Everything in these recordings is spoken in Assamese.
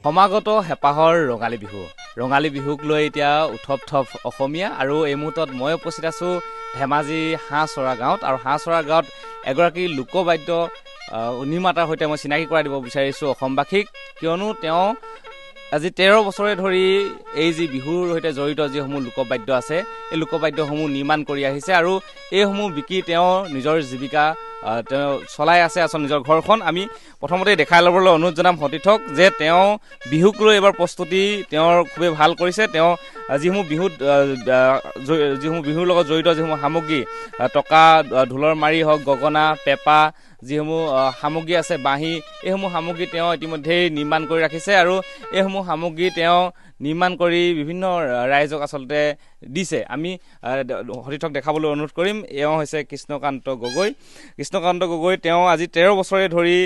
সমাগত হেঁপাহৰ ৰঙালী বিহুক লৈ এতিয়া উথপ থপ অসমীয়া আৰু এই মুহূৰ্তত মই উপস্থিত আছোঁ ধেমাজি হাঁহচৰা গাঁৱত আৰু হাঁহচৰা গাঁৱত এগৰাকী লোকবাদ্য নিৰ্মাতাৰ সৈতে মই চিনাকি কৰাই দিব বিচাৰিছোঁ অসমবাসীক কিয়নো তেওঁ আজি 13 বছৰে ধৰি এই যি বিহুৰ সৈতে জড়িত যিসমূহ লোকবাদ্য আছে এই লোকবাদ্যসমূহ নিৰ্মাণ কৰি আহিছে আৰু এইসমূহ বিকি তেওঁ নিজৰ জীৱিকা তেওঁ চলাই আছে আচলতে নিজৰ ঘৰখন আমি প্ৰথমতে দেখাই ল'বলৈ অনুৰোধ জনাম সতীৰ্থক যে তেওঁ বিহুক লৈ এবাৰ প্ৰস্তুতি তেওঁৰ খুবেই ভাল কৰিছে তেওঁ যিসমূহ বিহুৰ লগত জড়িত যিসমূহ সামগ্ৰী টকা ঢোলৰ মাৰি হওক গগনা পেঁপা যিসমূহ সামগ্ৰী আছে বাঁহী এইসমূহ সামগ্ৰী তেওঁ ইতিমধ্যেই নিৰ্মাণ কৰি ৰাখিছে আৰু এইসমূহ সামগ্ৰী তেওঁ নিৰ্মাণ কৰি বিভিন্ন ৰাইজক আচলতে দিছে আমি সতীৰ্থক দেখাবলৈ অনুৰোধ কৰিম এওঁ হৈছে কৃষ্ণকান্ত গগৈ তেওঁ আজি 13 বছৰে ধৰি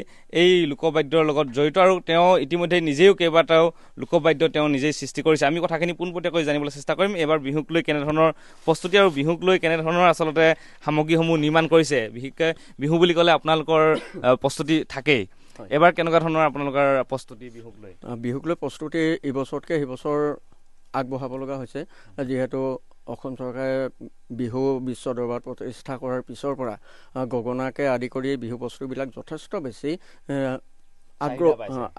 এই লোকবাদ্যৰ লগত জড়িত আৰু তেওঁ ইতিমধ্যে নিজেও কেইবাটাও লোকবাদ্য তেওঁ নিজেই সৃষ্টি কৰিছে আমি কথাখিনি পোনপটীয়াকৈ জানিবলৈ চেষ্টা কৰিম এবাৰ বিহুক লৈ কেনেধৰণৰ প্ৰস্তুতি আৰু বিহুক লৈ কেনেধৰণৰ আচলতে সামগ্ৰীসমূহ নিৰ্মাণ কৰিছে বিশেষকৈ বিহু বুলি ক'লে আপোনালোকৰ প্ৰস্তুতি থাকেই এবাৰ কেনেকুৱা ধৰণৰ আপোনালোকৰ প্ৰস্তুতি বিহুক লৈ প্ৰস্তুতি এইবছৰতকৈ সেইবছৰ আগবঢ়াব লগা হৈছে যিহেতু অসম চৰকাৰে বিহু বিশ্ব দৰবাৰত প্ৰতিষ্ঠা কৰাৰ পিছৰ পৰা গগনাকে আদি কৰি বিহু বস্তুবিলাক যথেষ্ট বেছি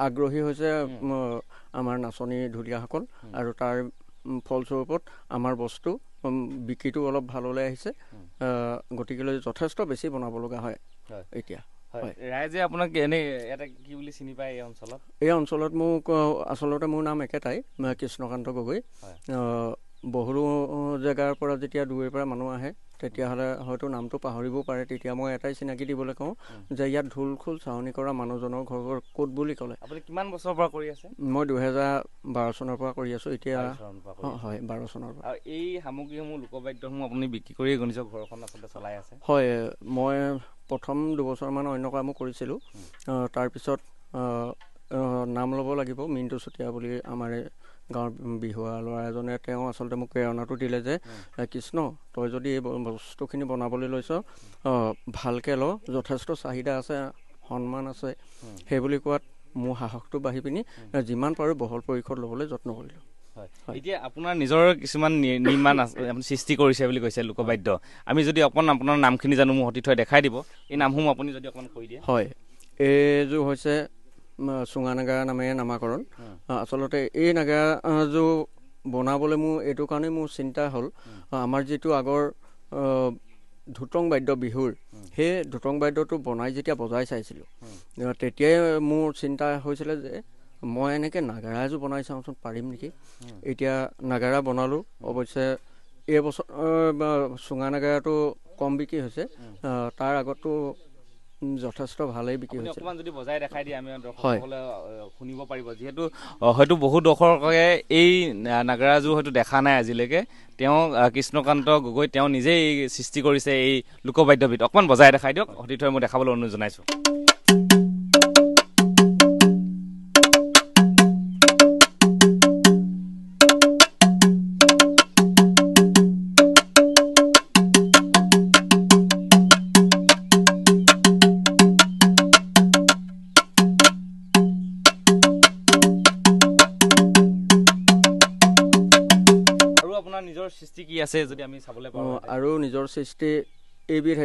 আগ্ৰহী হৈছে আমাৰ নাচনী ঢুলীয়াসকল আৰু তাৰ ফলস্বৰূপত আমাৰ বস্তু বিক্ৰীটো অলপ ভাললৈ আহিছে গতিকেলৈ যথেষ্ট বেছি বনাব লগা হয় এতিয়া ৰাইজে আপোনাক এনে এটা কি বুলি চিনি পায় এই অঞ্চলত মোক আচলতে মোৰ নাম একেটাই কৃষ্ণকান্ত গগৈ বহুলো জেগাৰ পৰা যেতিয়া দূৰৰ পৰা মানুহ আহে তেতিয়াহ'লে হয়তো নামটো পাহৰিবও পাৰে তেতিয়া মই এটাই চিনাকি দিবলৈ কওঁ যে ইয়াত ঢোল খোল চাউনি কৰা মানুহজনৰ ঘৰ ক'ত বুলি ক'লে আপুনি কিমান বছৰৰ পৰা কৰি আছে মই 2012 চনৰ পৰা কৰি আছোঁ এতিয়া হয় 12 চনৰ পৰা আৰু এই সামগ্ৰীসমূহ লোকবাদ্যসমূহ আপুনি বিক্ৰী কৰি নিজৰ ঘৰখন আচলতে চলাই আছে হয় মই প্ৰথম 2 বছৰমান অন্য কামো কৰিছিলোঁ তাৰপিছত নাম ল'ব লাগিব মিণ্টু চুতীয়া বুলি আমাৰ গাঁৱৰ বিহুৱা ল'ৰা এজনে তেওঁ আচলতে মোক প্ৰেৰণাটো দিলে যে কৃষ্ণ তই যদি এই বস্তুখিনি বনাবলৈ লৈছ ভালকৈ ল যথেষ্ট চাহিদা আছে সন্মান আছে সেইবুলি কোৱাত মোৰ সাহসটো বাঢ়ি পিনি যিমান পাৰোঁ বহল পৰিসৰত ল'বলৈ যত্ন কৰিলোঁ এতিয়া আপোনাৰ নিজৰ কিছুমান নিৰ্মাণ সৃষ্টি কৰিছে বুলি কৈছে লোকবাদ্য আমি যদি অকণ আপোনাৰ নামখিনি জানো মোৰ সতীৰ্থই দেখাই দিব এই নামসমূহ আপুনি যদি অকণ কৈ দিয়ে হয় এইযোৰ হৈছে চুঙা নাগাৰা নামেৰে নামাকৰণ আচলতে এই নাগাৰাযোৰ বনাবলৈ মোৰ এইটো কাৰণেই মোৰ চিন্তা হ'ল আমাৰ যিটো আগৰ ধুতং বাদ্য বিহুৰ সেই ধুতং বাদ্যটো বনাই যেতিয়া বজাই চাইছিলোঁ তেতিয়াই মোৰ চিন্তা হৈছিলে যে মই এনেকৈ নাগাৰা এযোৰ বনাই চাওঁচোন পাৰিম নেকি এতিয়া নাগাৰা বনালোঁ অৱশ্যে এইবছৰ চুঙা নাগাৰাটো কম বিক্ৰী হৈছে তাৰ আগতো যথেষ্ট ভালেই বিক্ৰী হৈছে অকণমান যদি বজাই দেখাই দিয়ে আমি দৰ্শকসকলে শুনিব পাৰিব যিহেতু হয়তো বহু দৰ্শকে এই নাগাৰাযোৰ হয়তো দেখা নাই আজিলৈকে তেওঁ কৃষ্ণকান্ত গগৈ তেওঁ নিজেই সৃষ্টি কৰিছে এই লোকবাদ্যবিধ অকণমান বজাই দেখাই দিয়ক সতীৰ্থই মই দেখাবলৈ অনুৰোধ জনাইছোঁ সৃষ্টি কি আছে যদি আমি চাবলৈ পাৰোঁ আৰু নিজৰ সৃষ্টি এইবিধ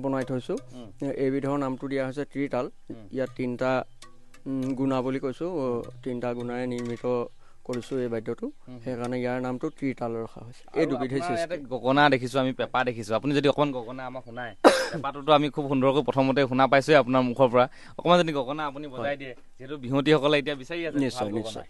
বনাই থৈছোঁ এইবিধৰ নামটো দিয়া হৈছে ত্ৰিতাল ইয়াত 3টা গুণা বুলি কৈছোঁ 3টা গুণাৰে নিৰ্মিত কৰিছোঁ এই বাদ্যটো সেইকাৰণে ইয়াৰ নামটো ত্ৰিতাল ৰখা হৈছে এই দুবিধেই গগনা দেখিছোঁ আমি পেঁপা দেখিছোঁ আপুনি যদি অকণমান গগনা আমাক শুনায় পেঁপাটোতো আমি খুব সুন্দৰকৈ প্ৰথমতে শুনা পাইছোঁৱেই আপোনাৰ মুখৰ পৰা অকণমান যদি গগনা আপুনি বজাই দিয়ে যিহেতু বিহুৱতীসকলে এতিয়া বিচাৰি আছে নিশ্চয় নিশ্চয়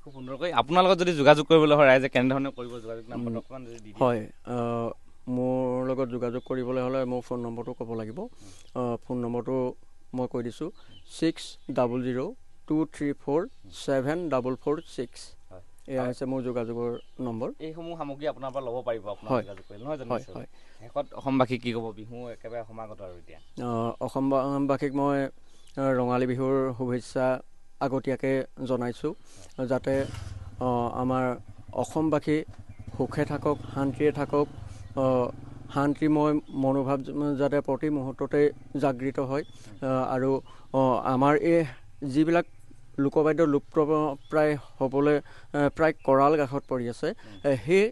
খুব সুন্দৰকৈ আপোনাৰ লগত যদি যোগাযোগ কৰিবলৈ হয় ৰাইজে কেনেধৰণে কৰিব যোগাযোগ নাম্বাৰটো অকণমান যদি হয় মোৰ লগত যোগাযোগ কৰিবলৈ হ'লে মোৰ ফোন নম্বৰটো ক'ব লাগিব ফোন নম্বৰটো মই কৈ দিছোঁ 6002347446 এয়া হৈছে মোৰ যোগাযোগৰ নম্বৰ এইসমূহ সামগ্ৰী আপোনাৰ পৰা ল'ব পাৰিব আপোনাৰ যোগাযোগ কৰিলে নহয় জানো শেষত অসমবাসীক কি ক'ব বিহু একেবাৰে সমাগত আৰু এতিয়া অসমবাসীক মই ৰঙালী বিহুৰ শুভেচ্ছা আগতীয়াকৈ জনাইছোঁ যাতে আমাৰ অসমবাসী সুখে থাকক, শান্তিৰে থাকক, শান্তিময় মনোভাৱ যাতে প্ৰতি মুহূৰ্ততে জাগৃত হয় আৰু আমাৰ এই যিবিলাক লোকবাদ্য লুপ্তপ্ৰায় হ'বলৈ প্ৰায় কৰাল কাষত পৰি আছে, সেই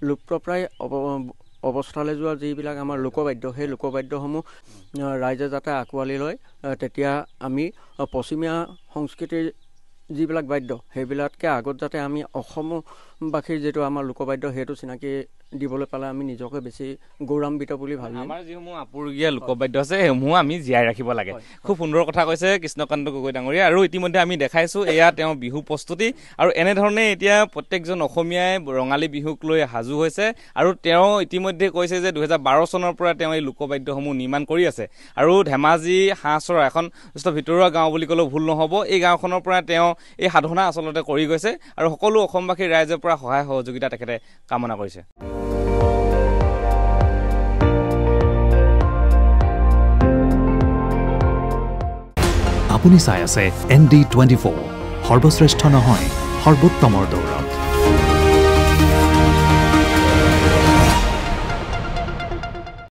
লুপ্তপ্ৰায় অৱস্থালৈ যোৱা যিবিলাক আমাৰ লোকবাদ্য, সেই লোকবাদ্যসমূহ ৰাইজে যাতে আঁকোৱালি লয়, তেতিয়া আমি পশ্চিমীয়া সংস্কৃতিৰ যিবিলাক বাদ্য সেইবিলাকতকৈ আগত যাতে আমি অসমবাসীৰ যিটো আমাৰ লোকবাদ্য সেইটো চিনাকি দিবলৈ পালে আমি নিজকে বেছি গৌৰৱান্বিত বুলি ভাবিম। আমাৰ যিসমূহ আপুৰুগীয়া লোকবাদ্য আছে সেইসমূহ আমি জীয়াই ৰাখিব লাগে। খুব সুন্দৰ কথা কৈছে কৃষ্ণকান্ত গগৈ ডাঙৰীয়া। আৰু ইতিমধ্যে আমি দেখাইছোঁ এয়া তেওঁ বিহু প্ৰস্তুতি, আৰু এনেধৰণে এতিয়া প্ৰত্যেকজন অসমীয়াই ৰঙালী বিহুক লৈ সাজু হৈছে। আৰু তেওঁ ইতিমধ্যে কৈছে যে 2012 চনৰ পৰা তেওঁ এই লোকবাদ্যসমূহ নিৰ্মাণ কৰি আছে। আৰু ধেমাজি হাঁহচৰা এখন যথেষ্ট ভিতৰুৱা গাঁও বুলি ক'লেও ভুল নহ'ব, এই গাঁওখনৰ পৰা তেওঁ এই সাধনা আচলতে কৰি গৈছে আৰু সকলো অসমবাসীৰ ৰাইজৰ পৰা সহায় সহযোগিতা তেখেতে কামনা কৰিছে। আপুনি চাই আছে ND24, সৰ্বশ্ৰেষ্ঠ নহয় সৰ্বোত্তমৰ দৌৰ।